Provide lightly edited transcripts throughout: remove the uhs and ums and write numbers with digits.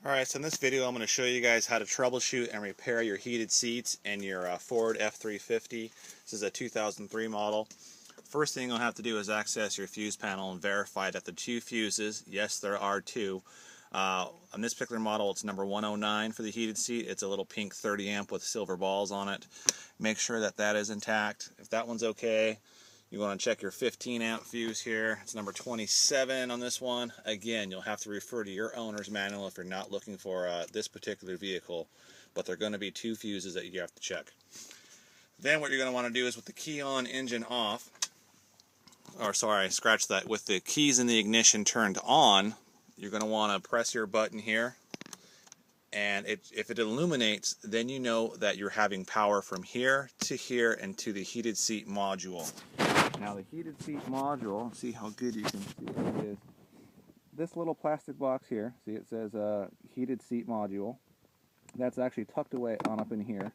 Alright, so in this video I'm going to show you guys how to troubleshoot and repair your heated seats in your Ford F350. This is a 2003 model. First thing you'll have to do is access your fuse panel and verify that the two fuses, yes there are two. On this particular model it's number 109 for the heated seat. It's a little pink 30 amp with silver balls on it. Make sure that that is intact. If that one's okay, you want to check your 15 amp fuse here. It's number 27 on this one. Again, you'll have to refer to your owner's manual if you're not looking for this particular vehicle, but there are going to be two fuses that you have to check. Then what you're going to want to do is with the key on, engine off, or sorry, scratch that, with the keys in the ignition turned on, you're going to want to press your button here, and if it illuminates, then you know that you're having power from here and to the heated seat module. Now the heated seat module, see how good you can see it is. This little plastic box here, see it says heated seat module. That's actually tucked away on up in here.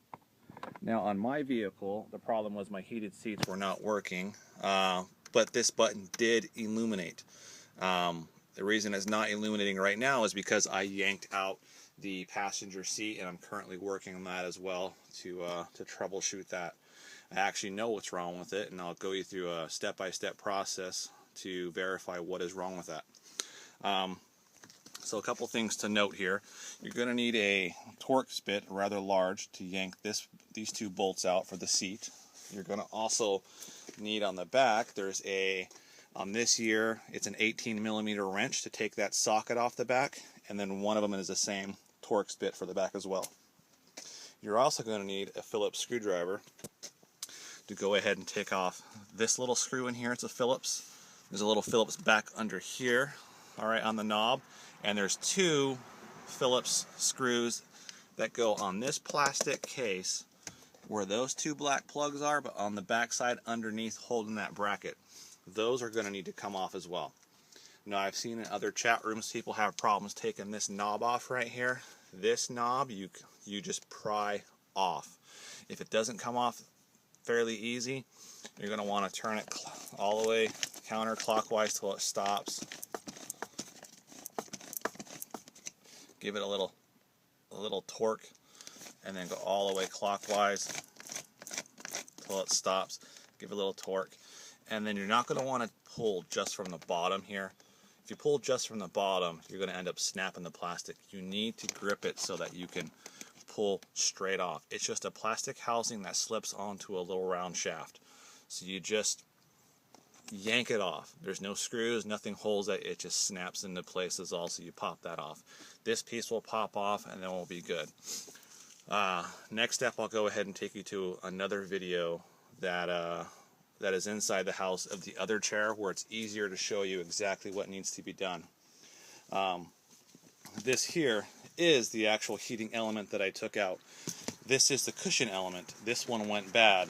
Now on my vehicle, the problem was my heated seats were not working, but this button did illuminate. The reason it's not illuminating right now is because I yanked out the passenger seat, and I'm currently working on that as well to troubleshoot that. I actually know what's wrong with it, and I'll go you through a step-by-step process to verify what is wrong with that. So a couple things to note here. You're going to need a Torx bit, rather large, to yank these two bolts out for the seat. You're going to also need on the back, there's on this here, it's an 18mm wrench to take that socket off the back, and then one of them is the same Torx bit for the back as well. You're also going to need a Phillips screwdriver to go ahead and take off this little screw in here. It's a Phillips. There's a little Phillips back under here, alright, on the knob, and there's two Phillips screws that go on this plastic case where those two black plugs are, but on the back side underneath holding that bracket. Those are going to need to come off as well. Now I've seen in other chat rooms people have problems taking this knob off right here. This knob you just pry off. If it doesn't come off fairly easy, you're going to want to turn it all the way counterclockwise till it stops. Give it a little torque, and then go all the way clockwise till it stops. Give it a little torque, and then you're not going to want to pull just from the bottom here. If you pull just from the bottom, you're going to end up snapping the plastic. You need to grip it so that you can pull straight off. It's just a plastic housing that slips onto a little round shaft. So you just yank it off. There's no screws, nothing holds it. It just snaps into place as all, so you pop that off. This piece will pop off and then we'll be good. Next step, I'll go ahead and take you to another video that is inside the house of the other chair, where it's easier to show you exactly what needs to be done. This here is the actual heating element that I took out. This is the cushion element. This one went bad.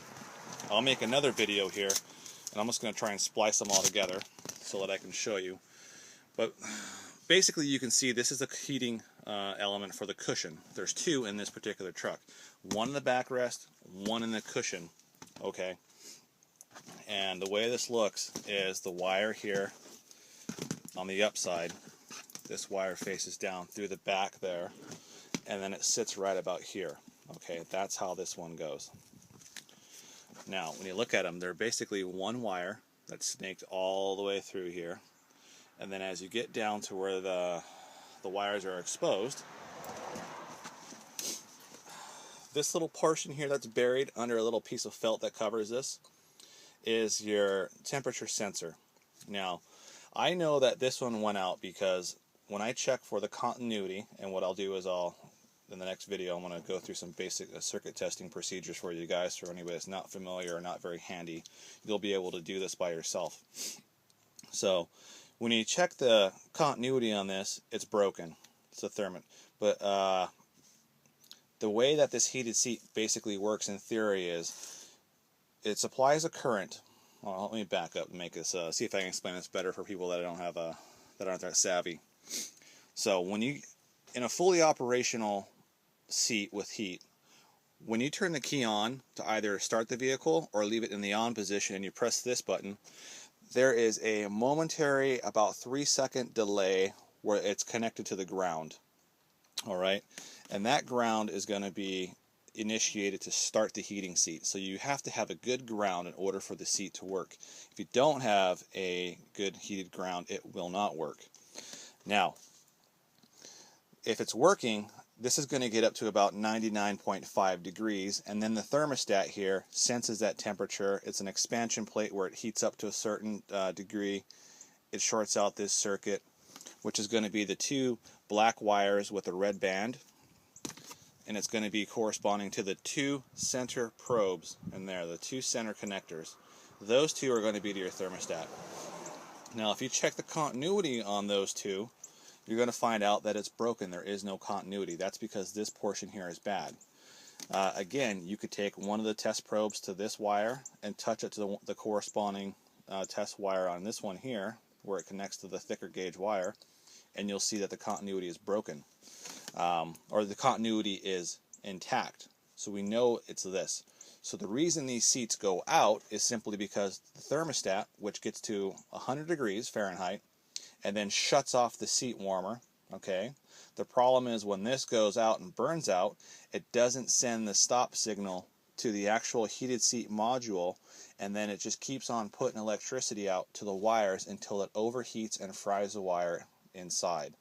I'll make another video here, and I'm just going to try and splice them all together so that I can show you. But basically you can see this is the heating element for the cushion. There's two in this particular truck. One in the backrest, one in the cushion. Okay. And the way this looks is the wire here on the upside. This wire faces down through the back there, and then it sits right about here. Okay, that's how this one goes. Now, when you look at them, they're basically one wire that's snaked all the way through here, and then as you get down to where the wires are exposed, this little portion here that's buried under a little piece of felt that covers this is your temperature sensor. Now, I know that this one went out because when I check for the continuity, and what I'll do is in the next video, I'm going to go through some basic circuit testing procedures for you guys. For anybody that's not familiar or not very handy, you'll be able to do this by yourself. So, when you check the continuity on this, it's broken. It's a thermite. But the way that this heated seat basically works in theory is it supplies a current. Well, let me back up and make this see if I can explain this better for people that don't have that aren't that savvy. So when you in a fully operational seat with heat, when you turn the key on to either start the vehicle or leave it in the on position and you press this button, there is a momentary about 3-second delay where it's connected to the ground. All right, and that ground is going to be initiated to start the heating seat. So you have to have a good ground in order for the seat to work. If you don't have a good heated ground, it will not work. Now, if it's working, this is going to get up to about 99.5 degrees, and then the thermostat here senses that temperature. It's an expansion plate where it heats up to a certain degree. It shorts out this circuit, which is going to be the two black wires with a red band, and it's going to be corresponding to the two center probes in there, the two center connectors. Those two are going to be to your thermostat. Now, if you check the continuity on those two, you're going to find out that it's broken. There is no continuity. That's because this portion here is bad. Again, you could take one of the test probes to this wire and touch it to the corresponding test wire on this one here, where it connects to the thicker gauge wire, and you'll see that the continuity is broken, or the continuity is intact. So we know it's this. So the reason these seats go out is simply because the thermostat, which gets to 100 degrees Fahrenheit, and then shuts off the seat warmer, okay? The problem is when this goes out and burns out, it doesn't send the stop signal to the actual heated seat module, and then it just keeps on putting electricity out to the wires until it overheats and fries the wire inside.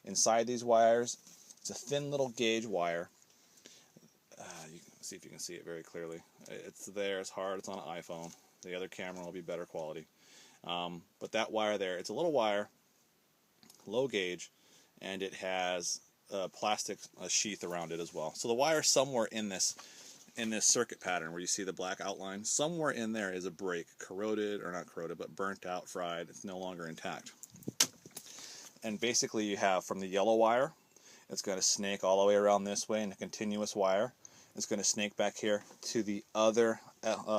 Inside these wires, it's a thin little gauge wire. You can see if you can see it very clearly. It's there, it's hard, it's on an iPhone. The other camera will be better quality. But that wire there, it's a little wire, low gauge, and it has a plastic sheath around it as well. So the wire somewhere in this circuit pattern where you see the black outline, somewhere in there is a break, corroded, or not corroded, but burnt out, fried. It's no longer intact. And basically you have from the yellow wire, it's going to snake all the way around this way in a continuous wire. It's going to snake back here to the other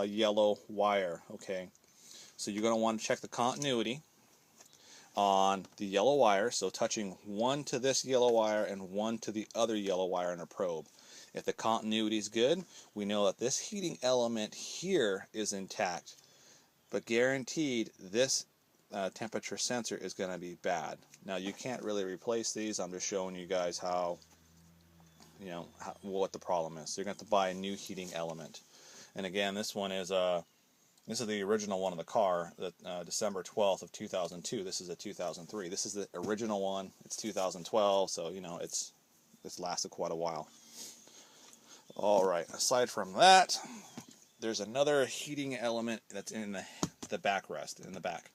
yellow wire, okay? So you're going to want to check the continuity on the yellow wire, so touching one to this yellow wire and one to the other yellow wire in a probe. If the continuity is good, we know that this heating element here is intact, but guaranteed this temperature sensor is going to be bad. Now you can't really replace these. I'm just showing you guys how, what the problem is. So you're going to have to buy a new heating element. And again, this one is this is the original one of the car, December 12th of 2002. This is a 2003. This is the original one. It's 2012, so it's lasted quite a while. All right. Aside from that, there's another heating element that's in the backrest in the back.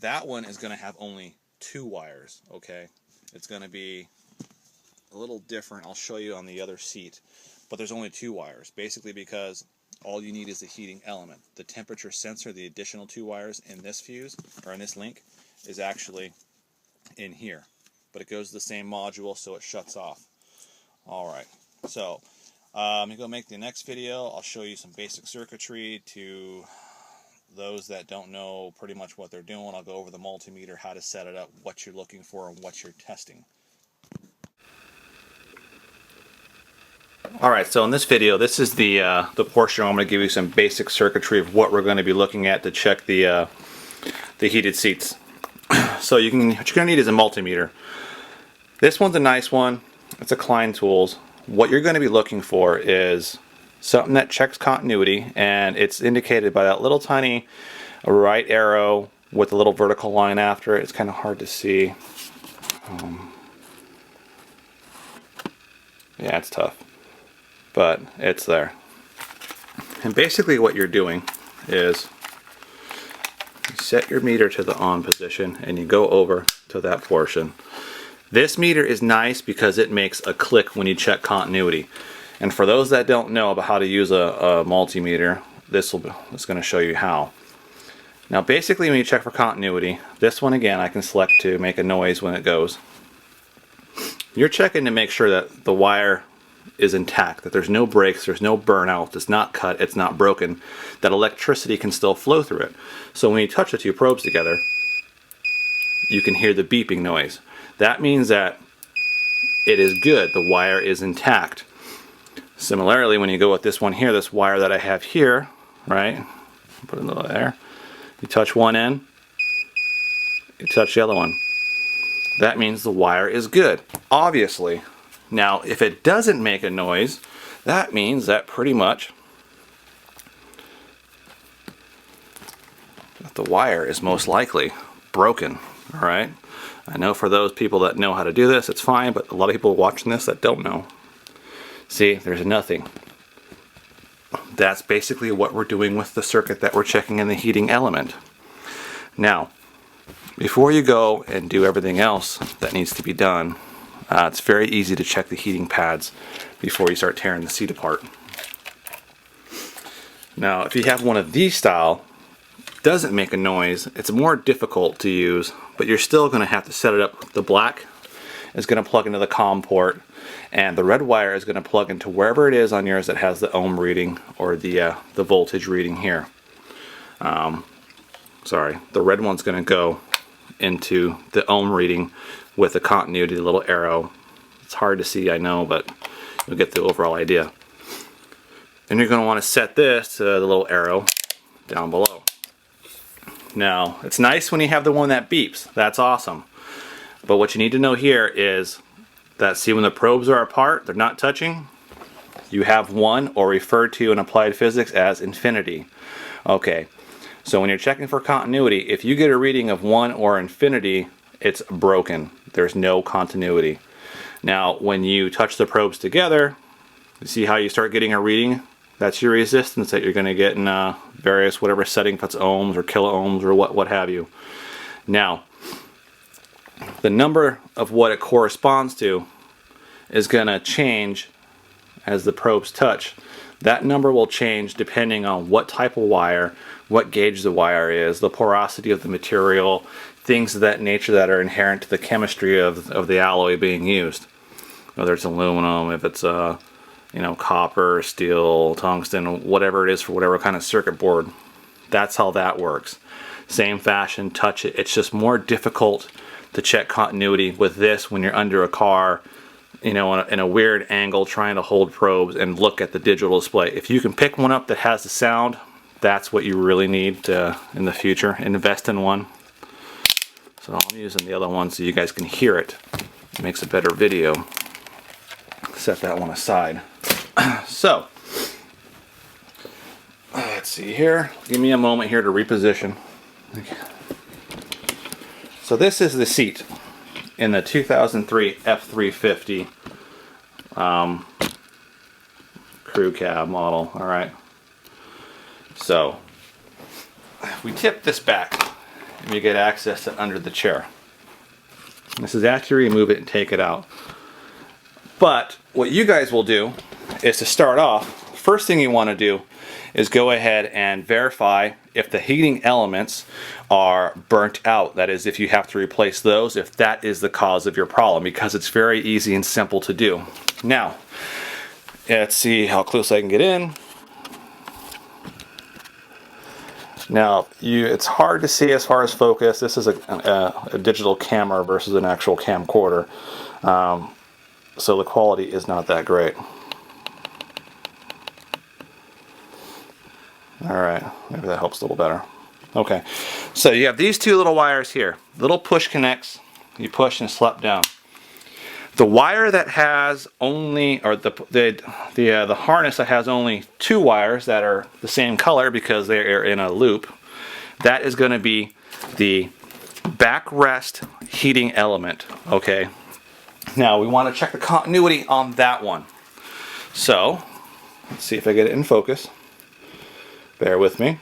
That one is going to have only two wires. Okay, it's going to be a little different. I'll show you on the other seat, but there's only two wires, basically because all you need is the heating element. The temperature sensor, the additional two wires in this fuse, or in this link, is actually in here. But it goes to the same module, so it shuts off. Alright, so I'm going to go make the next video. I'll show you some basic circuitry to those that don't know pretty much what they're doing. I'll go over the multimeter, how to set it up, what you're looking for, and what you're testing. Alright, so in this video, this is the portion where I'm going to give you some basic circuitry of what we're going to be looking at to check the heated seats. So what you're going to need is a multimeter. This one's a nice one. It's a Klein Tools. What you're going to be looking for is something that checks continuity, and it's indicated by that little tiny right arrow with a little vertical line after it. It's kind of hard to see. Yeah, it's tough, but it's there. And basically what you're doing is you set your meter to the on position and you go over to that portion. This meter is nice because it makes a click when you check continuity. And for those that don't know about how to use a multimeter, it's going to show you how. Now basically when you check for continuity, this one again I can select to make a noise when it goes. You're checking to make sure that the wire is intact, that there's no breaks, there's no burnout, it's not cut, it's not broken, that electricity can still flow through it. So when you touch the two probes together, you can hear the beeping noise. That means that it is good, the wire is intact. Similarly, when you go with this one here, this wire that I have here, right, put it there, you touch one end, you touch the other one. That means the wire is good. Obviously, Now, if it doesn't make a noise, that means that pretty much the wire is most likely broken. All right. I know for those people that know how to do this, it's fine, but a lot of people watching this that don't know. See, there's nothing. That's basically what we're doing with the circuit that we're checking in the heating element. Now, before you go and do everything else that needs to be done, it's very easy to check the heating pads before you start tearing the seat apart. Now, if you have one of these style, doesn't make a noise, it's more difficult to use, but you're still going to have to set it up. The black is going to plug into the COM port, and the red wire is going to plug into wherever it is on yours that has the ohm reading or the voltage reading here. Sorry, the red one's going to go into the ohm reading with the continuity, the little arrow. It's hard to see, I know, but you'll get the overall idea. And you're going to want to set this to the little arrow down below. Now, it's nice when you have the one that beeps. That's awesome. But what you need to know here is that, see, when the probes are apart, they're not touching, you have one, or referred to in applied physics as infinity. Okay, so when you're checking for continuity, if you get a reading of 1 or infinity, it's broken. There's no continuity. Now, when you touch the probes together, you see how you start getting a reading? That's your resistance that you're going to get in various whatever setting, if it's ohms or kilo ohms or what have you. Now, the number of what it corresponds to is going to change as the probes touch. That number will change depending on what type of wire, what gauge the wire is, the porosity of the material, things of that nature that are inherent to the chemistry of the alloy being used. Whether it's aluminum, if it's copper, steel, tungsten, whatever it is for whatever kind of circuit board. That's how that works. Same fashion, touch it. It's just more difficult to check continuity with this when you're under a car, in a weird angle trying to hold probes and look at the digital display. If you can pick one up that has the sound, that's what you really need to, in the future. Invest in one. So I'm using the other one so you guys can hear it. It makes a better video. Set that one aside. So, let's see here. Give me a moment here to reposition. Okay. So this is the seat in the 2003 F350 crew cab model. All right. So, if we tip this back, and you get access to under the chair. This is after you remove it and take it out. But what you guys will do is, to start off, first thing you want to do is go ahead and verify if the heating elements are burnt out. That is, if you have to replace those, if that is the cause of your problem, because it's very easy and simple to do. Now, let's see how close I can get in. Now, it's hard to see as far as focus. This is a digital camera versus an actual camcorder. So the quality is not that great. Alright, maybe that helps a little better. Okay, so you have these two little wires here. Little push connects. You push and slap down. The wire that has only, or the harness that has only two wires that are the same color because they are in a loop, that is going to be the backrest heating element. Okay. Now we want to check the continuity on that one. So let's see if I get it in focus. Bear with me.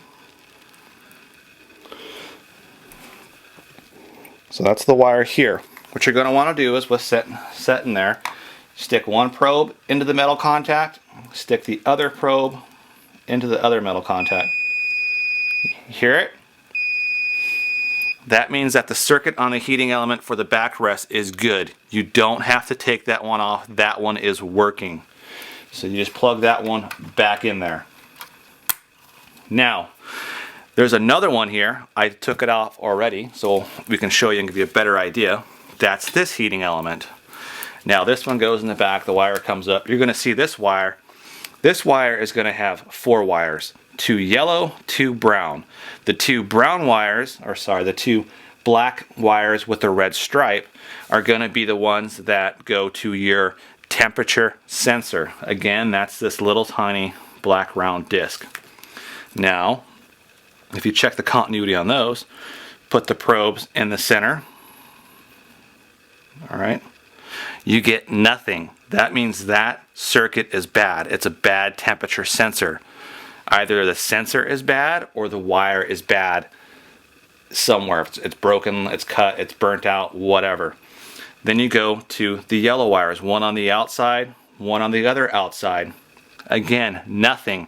So that's the wire here. What you're going to want to do is, with set in there, stick one probe into the metal contact, stick the other probe into the other metal contact. Hear it? That means that the circuit on the heating element for the backrest is good. You don't have to take that one off. That one is working. So you just plug that one back in there. Now, there's another one here. I took it off already, so we can show you and give you a better idea. That's this heating element. Now this one goes in the back, the wire comes up. You're going to see this wire. This wire is going to have four wires. Two yellow, two brown. The two brown wires, or sorry, the two black wires with the red stripe are going to be the ones that go to your temperature sensor. Again, that's this little tiny black round disc. Now, if you check the continuity on those, put the probes in the center. Alright, you get nothing. That means that circuit is bad. It's a bad temperature sensor. Either the sensor is bad or the wire is bad somewhere. It's broken, it's cut, it's burnt out, whatever. Then you go to the yellow wires, one on the outside, one on the other outside. Again, nothing.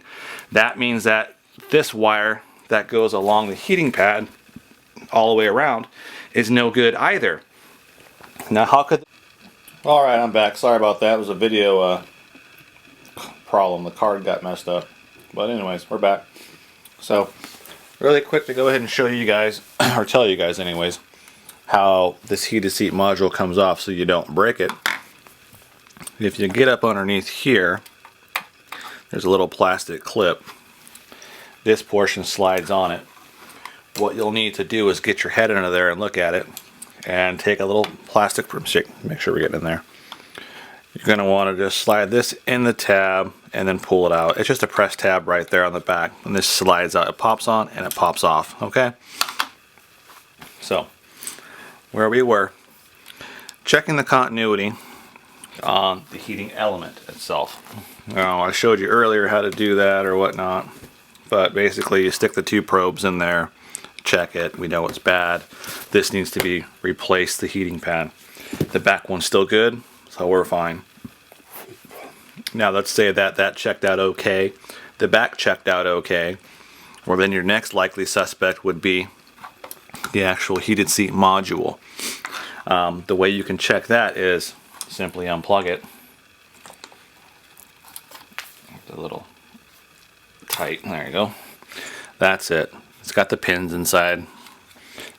That means that this wire that goes along the heating pad all the way around is no good either. Now how could... Alright, I'm back. Sorry about that. It was a video problem. The card got messed up. But anyways, we're back. So, really quick to go ahead and show you guys, or tell you guys anyways, how this heated seat module comes off so you don't break it. If you get up underneath here, there's a little plastic clip. This portion slides on it. What you'll need to do is get your head under there and look at it, and take a little plastic broomstick. Make sure we're getting in there. You're going to want to just slide this in the tab and then pull it out. It's just a press tab right there on the back, and this slides out. It pops on and it pops off. Okay? So, where we were, checking the continuity on the heating element itself. Now, I showed you earlier how to do that or whatnot, but basically you stick the two probes in there, check it, we know it's bad. This needs to be replaced, the heating pad. The back one's still good, so we're fine. Now let's say that checked out okay, the back checked out okay, well then your next likely suspect would be the actual heated seat module. The way you can check that is simply unplug it. A little tight, there you go. That's it. It's got the pins inside.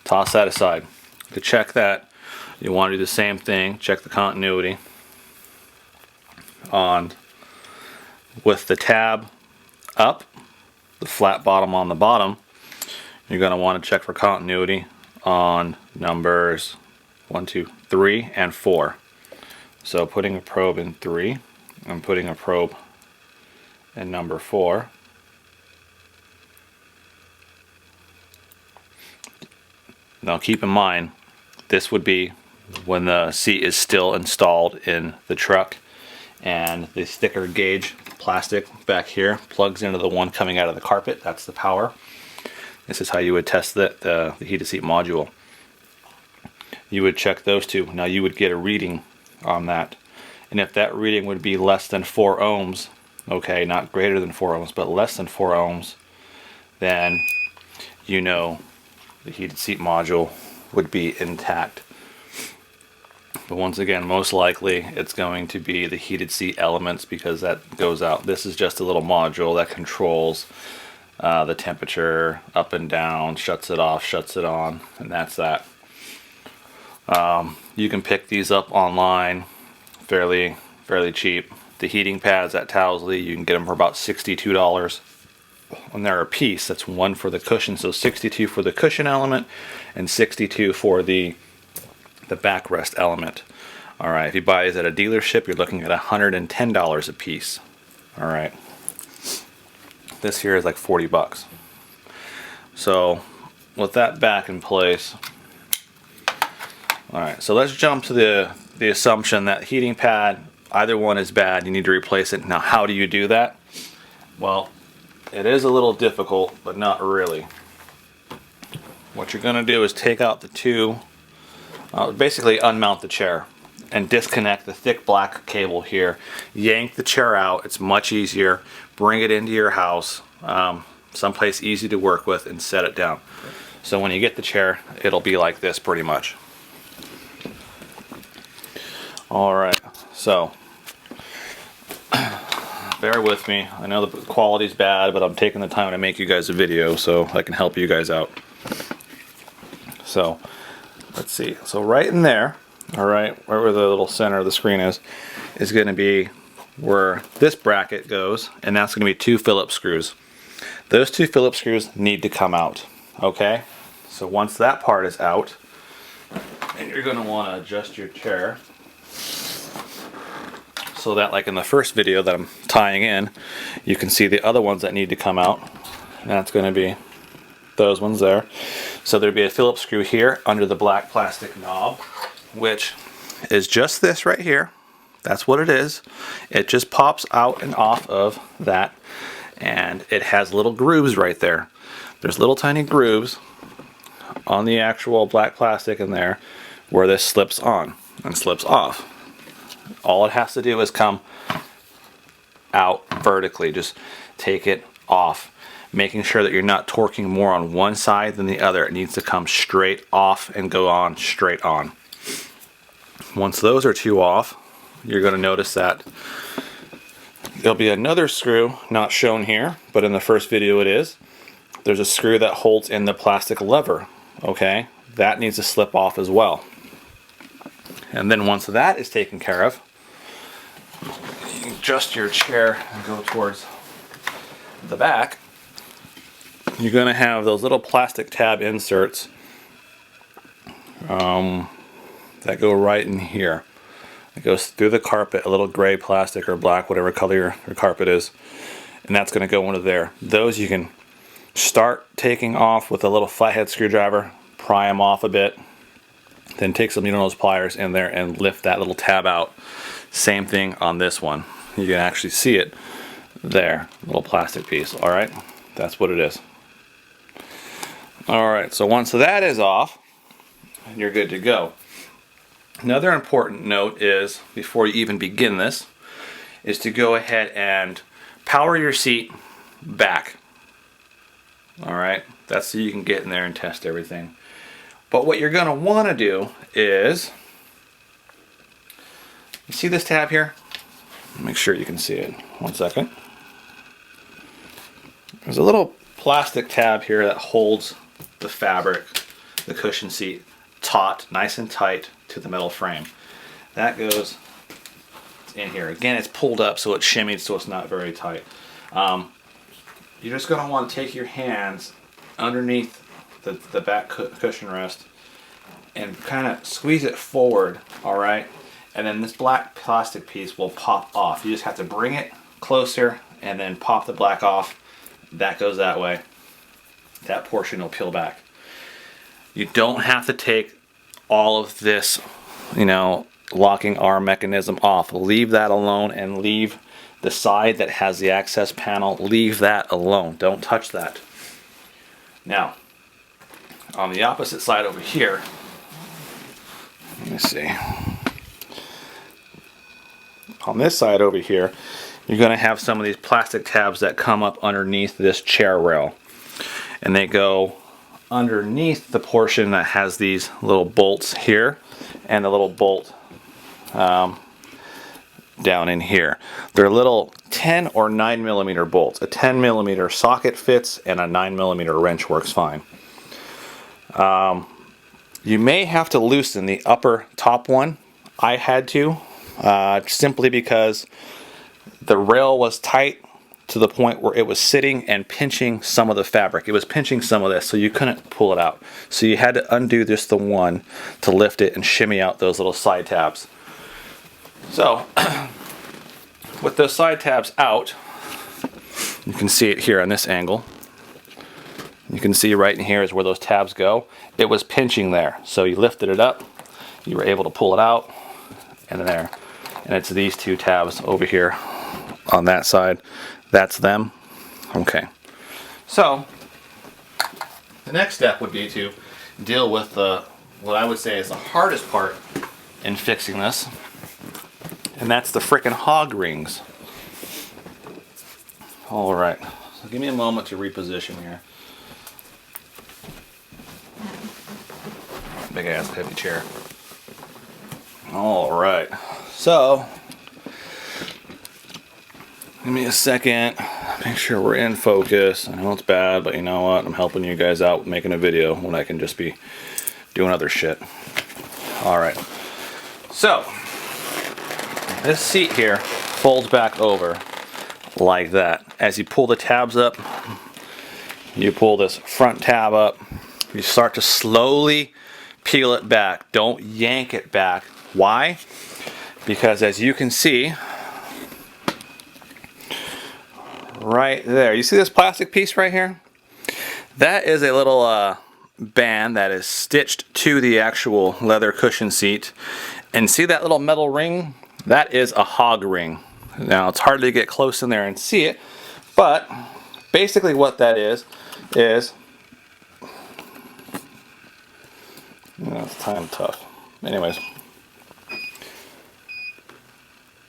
Toss that aside. To check that, you want to do the same thing. Check the continuity on with the tab up, the flat bottom on the bottom. You're going to want to check for continuity on numbers 1, 2, 3, and 4. So putting a probe in 3 and putting a probe in number 4. Now keep in mind, this would be when the seat is still installed in the truck, and the thicker gauge plastic back here plugs into the one coming out of the carpet. That's the power. This is how you would test the heated seat module. You would check those two. Now you would get a reading on that, and if that reading would be less than 4 ohms, okay, not greater than 4 ohms, but less than 4 ohms, then you know the heated seat module would be intact. But once again, most likely it's going to be the heated seat elements, because that goes out. This is just a little module that controls the temperature up and down, shuts it off, shuts it on, and that's that. You can pick these up online fairly cheap. The heating pads at Towsley, you can get them for about $62. And they're a piece. That's one for the cushion, so $62 for the cushion element and $62 for the backrest element. Alright, if you buy these at a dealership, you're looking at $110 a piece. Alright, this here is like 40 bucks. So with that back in place, alright, so let's jump to the assumption that heating pad, either one is bad, you need to replace it. Now how do you do that? Well, it is a little difficult, but not really. What you're going to do is take out the two, basically unmount the chair and disconnect the thick black cable here. Yank the chair out, it's much easier. Bring it into your house, someplace easy to work with, and set it down. So when you get the chair, it'll be like this pretty much. Alright, so bear with me. I know the quality's bad, but I'm taking the time to make you guys a video so I can help you guys out. So, let's see. So right in there, alright, right where the little center of the screen is going to be where this bracket goes, and that's going to be 2 Phillips screws. Those 2 Phillips screws need to come out. Okay? So once that part is out, and you're going to want to adjust your chair so that, like in the first video that I'm tying in, you can see the other ones that need to come out. And that's going to be those ones there. So there'd be a Phillips screw here under the black plastic knob, which is just this right here. That's what it is. It just pops out and off of that, and it has little grooves right there. There's little tiny grooves on the actual black plastic in there where this slips on and slips off. All it has to do is come out vertically. Just take it off, making sure that you're not torquing more on one side than the other. It needs to come straight off and go on straight on. Once those are two off, you're going to notice that there'll be another screw, not shown here, but in the first video it is. There's a screw that holds in the plastic lever, okay? That needs to slip off as well. And then once that is taken care of, you can adjust your chair and go towards the back. You're going to have those little plastic tab inserts that go right in here. It goes through the carpet, a little gray plastic or black, whatever color your carpet is, and that's going to go into there. Those you can start taking off with a little flathead screwdriver, pry them off a bit, then take some needle nose pliers in there and lift that little tab out. Same thing on this one. You can actually see it there, little plastic piece. All right, that's what it is. All right, so once that is off, you're good to go. Another important note is, before you even begin this, is to go ahead and power your seat back. Alright, that's so you can get in there and test everything. But what you're going to want to do is, you see this tab here? Make sure you can see it. One second. There's a little plastic tab here that holds the fabric, the cushion seat, taut, nice and tight to the metal frame. That goes in here. Again, it's pulled up so it's shimmied so it's not very tight. You're just going to want to take your hands underneath the back cushion rest and kind of squeeze it forward, alright? And then this black plastic piece will pop off. You just have to bring it closer and then pop the black off. That goes that way. That portion will peel back. You don't have to take all of this, locking arm mechanism off. Leave that alone, and leave the side that has the access panel, leave that alone. Don't touch that. Now, on the opposite side over here, let me see. On this side over here, you're going to have some of these plastic tabs that come up underneath this chair rail. And they go underneath the portion that has these little bolts here and a little bolt down in here. They're little 10 or 9 millimeter bolts. A 10 millimeter socket fits and a 9 millimeter wrench works fine. You may have to loosen the upper top one. I had to, simply because the rail was tight to the point where it was sitting and pinching some of the fabric. It was pinching some of this, so you couldn't pull it out. So you had to undo just the one to lift it and shimmy out those little side tabs. So, with those side tabs out, you can see it here on this angle. You can see right in here is where those tabs go. It was pinching there, so you lifted it up, you were able to pull it out, and there. And it's these two tabs over here on that side. That's them. Okay. So, the next step would be to deal with what I would say is the hardest part in fixing this, and that's the frickin' hog rings. Alright, so give me a moment to reposition here. Big ass heavy chair. Alright, so give me a second, make sure we're in focus. I know it's bad, but you know what? I'm helping you guys out with making a video when I can just be doing other shit. Alright, so this seat here folds back over like that. As you pull the tabs up, you pull this front tab up, you start to slowly peel it back. Don't yank it back. Why? Because as you can see, right there. You see this plastic piece right here? That is a little band that is stitched to the actual leather cushion seat. And see that little metal ring? That is a hog ring. Now it's hard to get close in there and see it, but basically what that is it's time tough. Anyways,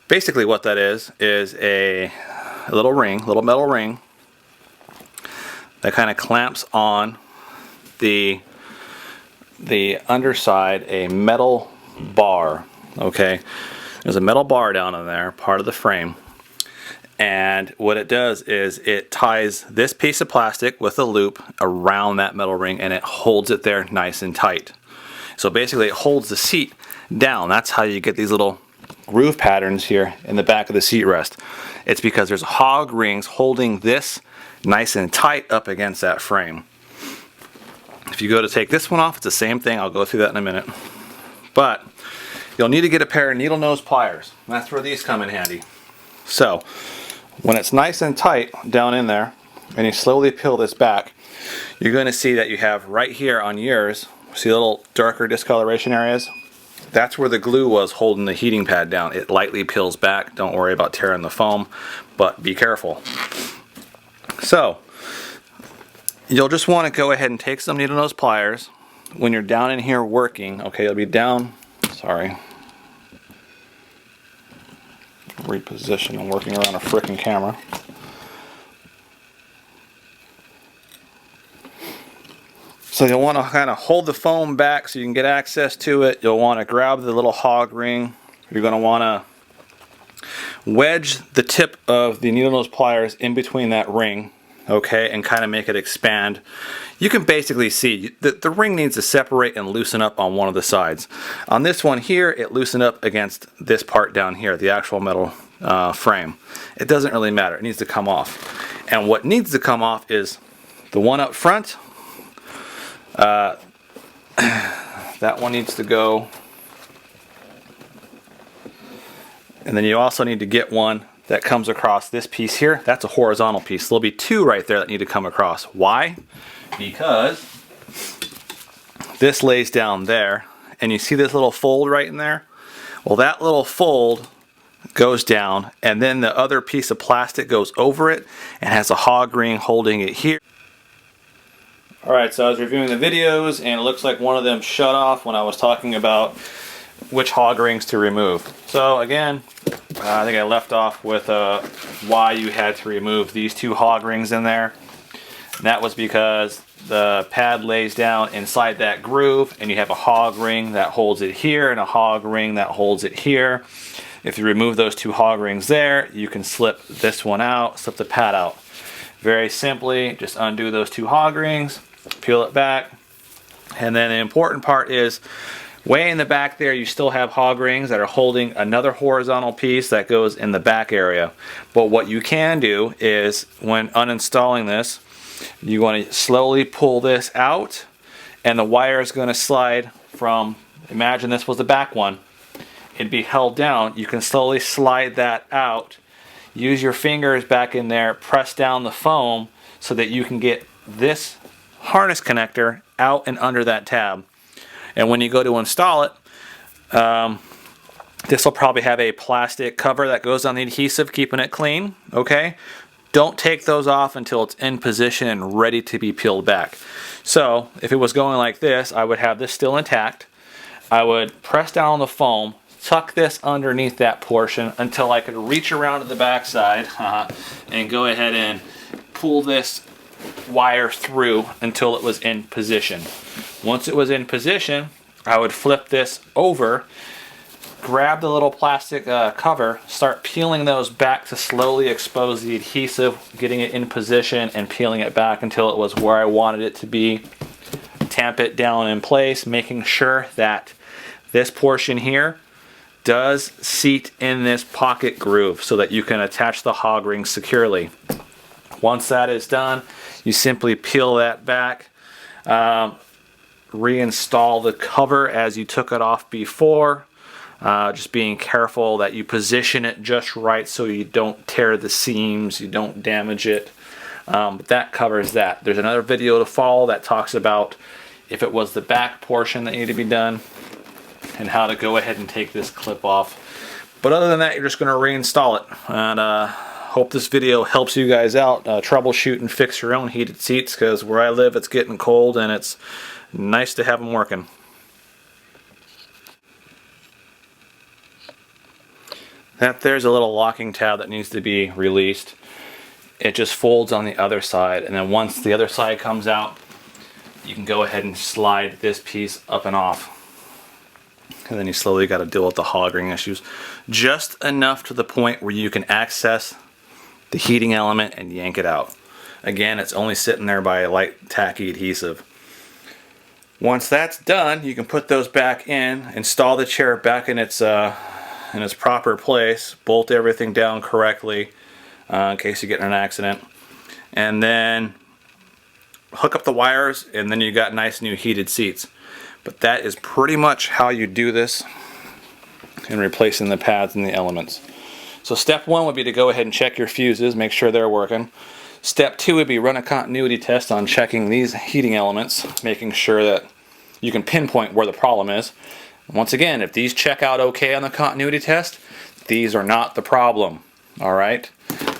basically what that is a little ring, little metal ring that kind of clamps on the underside a metal bar. Okay, there's a metal bar down in there, part of the frame, and what it does is it ties this piece of plastic with a loop around that metal ring, and it holds it there nice and tight. So basically it holds the seat down. That's how you get these little groove patterns here in the back of the seat rest. It's because there's hog rings holding this nice and tight up against that frame. If you go to take this one off, it's the same thing. I'll go through that in a minute. But you'll need to get a pair of needle nose pliers. That's where these come in handy. So when it's nice and tight down in there and you slowly peel this back, you're going to see that you have right here on yours, see little darker discoloration areas? That's where the glue was holding the heating pad down. It lightly peels back. Don't worry about tearing the foam, but be careful. So you'll just want to go ahead and take some needle nose pliers when you're down in here working. Okay, you'll be down, sorry, reposition. I'm working around a frickin' camera. So you'll want to kind of hold the foam back so you can get access to it. You'll want to grab the little hog ring. You're going to want to wedge the tip of the needle nose pliers in between that ring, okay, and kind of make it expand. You can basically see that the ring needs to separate and loosen up on one of the sides. On this one here, it loosened up against this part down here, the actual metal frame. It doesn't really matter. It needs to come off. And what needs to come off is the one up front. That one needs to go, and then you also need to get one that comes across this piece here. That's a horizontal piece. There'll be two right there that need to come across. Why? Because this lays down there, and you see this little fold right in there? Well, that little fold goes down, and then the other piece of plastic goes over it and has a hog ring holding it here. Alright, so I was reviewing the videos and it looks like one of them shut off when I was talking about which hog rings to remove. So again, I think I left off with why you had to remove these two hog rings in there. And that was because the pad lays down inside that groove and you have a hog ring that holds it here and a hog ring that holds it here. If you remove those two hog rings there, you can slip this one out, slip the pad out. Very simply, just undo those two hog rings, peel it back, and then the important part is way in the back there you still have hog rings that are holding another horizontal piece that goes in the back area. But what you can do is when uninstalling this, you want to slowly pull this out and the wire is going to slide from, imagine this was the back one, it'd be held down. You can slowly slide that out, use your fingers back in there, press down the foam so that you can get this harness connector out and under that tab. And when you go to install it, this will probably have a plastic cover that goes on the adhesive, keeping it clean. Okay, don't take those off until it's in position and ready to be peeled back. So if it was going like this, I would have this still intact. I would press down on the foam, tuck this underneath that portion until I could reach around to the back side and go ahead and pull this wire through until it was in position. Once it was in position, I would flip this over, grab the little plastic cover, start peeling those back to slowly expose the adhesive, getting it in position and peeling it back until it was where I wanted it to be. Tamp it down in place, making sure that this portion here does seat in this pocket groove so that you can attach the hog ring securely. Once that is done, you simply peel that back, reinstall the cover as you took it off before, Just being careful that you position it just right so you don't tear the seams, you don't damage it. But that covers that. There's another video to follow that talks about if it was the back portion that needed to be done and how to go ahead and take this clip off. But other than that, you're just going to reinstall it. And hope this video helps you guys out troubleshoot and fix your own heated seats, because where I live it's getting cold and it's nice to have them working. There's a little locking tab that needs to be released. It just folds on the other side, and then once the other side comes out, you can go ahead and slide this piece up and off. And then you slowly got to deal with the hog ring issues. Just enough to the point where you can access the heating element and yank it out. Again, it's only sitting there by a light tacky adhesive. Once that's done, you can put those back in, install the chair back in its proper place, bolt everything down correctly in case you get in an accident, and then hook up the wires, and then you got nice new heated seats. But that is pretty much how you do this in replacing the pads and the elements. So step one would be to go ahead and check your fuses, make sure they're working. Step two would be run a continuity test on checking these heating elements, making sure that you can pinpoint where the problem is. Once again, if these check out okay on the continuity test, these are not the problem. Alright?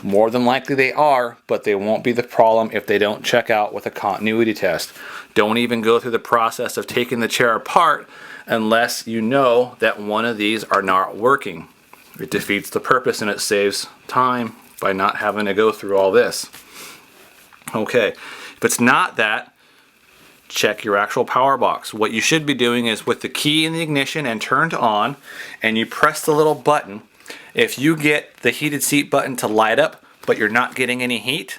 More than likely they are, but they won't be the problem if they don't check out with a continuity test. Don't even go through the process of taking the chair apart unless you know that one of these are not working. It defeats the purpose and it saves time by not having to go through all this. Okay, if it's not that, check your actual power box. What you should be doing is with the key in the ignition and turned on, and you press the little button. If you get the heated seat button to light up but you're not getting any heat,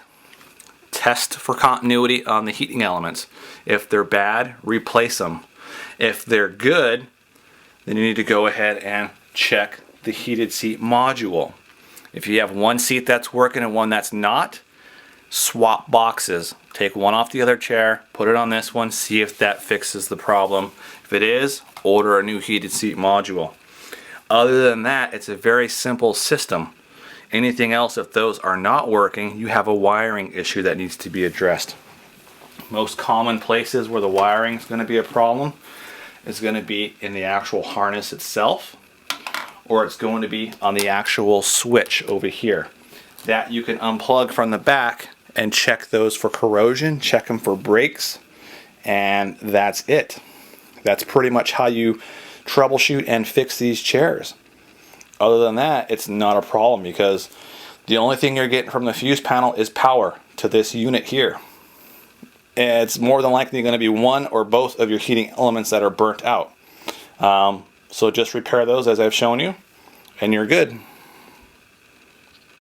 test for continuity on the heating elements. If they're bad, replace them. If they're good, then you need to go ahead and check the heated seat module. If you have one seat that's working and one that's not, swap boxes. Take one off the other chair, put it on this one, see if that fixes the problem. If it is, order a new heated seat module. Other than that, it's a very simple system. Anything else, if those are not working, you have a wiring issue that needs to be addressed. Most common places where the wiring is going to be a problem is going to be in the actual harness itself, or it's going to be on the actual switch over here. That you can unplug from the back and check those for corrosion, check them for breaks, and that's it. That's pretty much how you troubleshoot and fix these chairs. Other than that, it's not a problem, because the only thing you're getting from the fuse panel is power to this unit here. It's more than likely going to be one or both of your heating elements that are burnt out. So just repair those as I've shown you, and you're good.